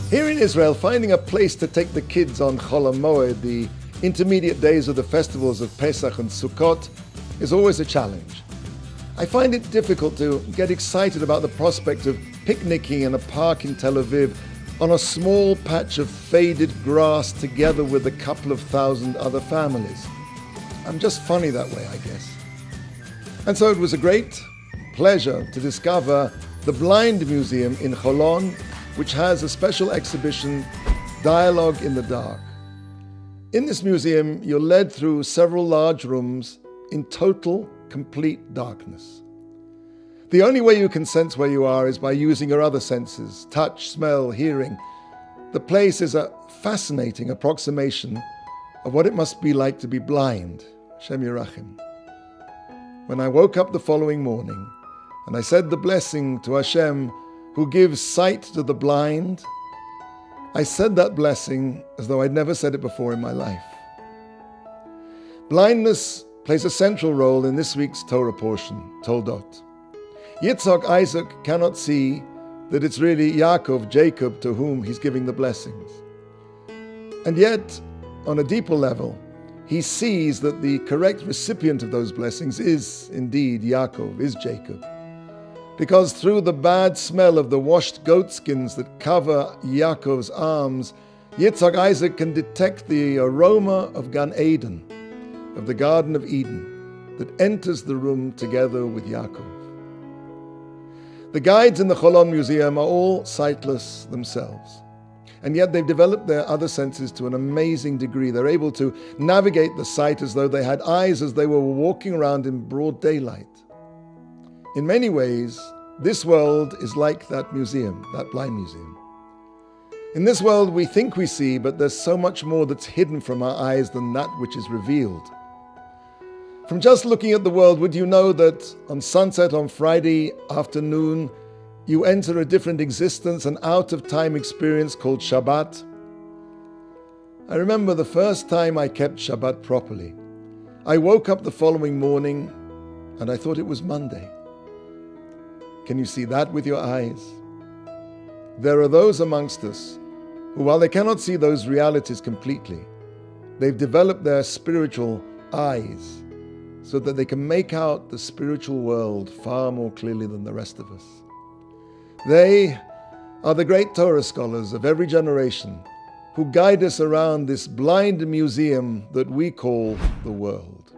Here in Israel, finding a place to take the kids on Chol HaMoed, the intermediate days of the festivals of Pesach and Sukkot, is always a challenge. I find it difficult to get excited about the prospect of picnicking in a park in Tel Aviv on a small patch of faded grass together with a couple of thousand other families. I'm just funny that way, I guess. And so it was a great pleasure to discover the Blind Museum in Holon, which has a special exhibition, Dialogue in the Dark. In this museum, you're led through several large rooms in total, complete darkness. The only way you can sense where you are is by using your other senses, touch, smell, hearing. The place is a fascinating approximation of what it must be like to be blind. Shem Yerachim. When I woke up the following morning, and I said the blessing to Hashem, who gives sight to the blind, I said that blessing as though I'd never said it before in my life. Blindness plays a central role in this week's Torah portion, Toldot. Yitzchak, Isaac, cannot see that it's really Yaakov, Jacob, to whom he's giving the blessings. And yet, on a deeper level, he sees that the correct recipient of those blessings is indeed Yaakov, is Jacob. Because through the bad smell of the washed goatskins that cover Yaakov's arms, Yitzchak, Isaac, can detect the aroma of Gan Eden, of the Garden of Eden, that enters the room together with Yaakov. The guides in the Holon Museum are all sightless themselves, and yet they've developed their other senses to an amazing degree. They're able to navigate the sight as though they had eyes as they were walking around in broad daylight. In many ways, this world is like that museum, that blind museum. In this world we think we see, but there's so much more that's hidden from our eyes than that which is revealed. From just looking at the world, would you know that on sunset on Friday afternoon, you enter a different existence, an out-of-time experience called Shabbat? I remember the first time I kept Shabbat properly. I woke up the following morning and I thought it was Monday. Can you see that with your eyes? There are those amongst us who, while they cannot see those realities completely, they've developed their spiritual eyes so that they can make out the spiritual world far more clearly than the rest of us. They are the great Torah scholars of every generation who guide us around this blind museum that we call the world.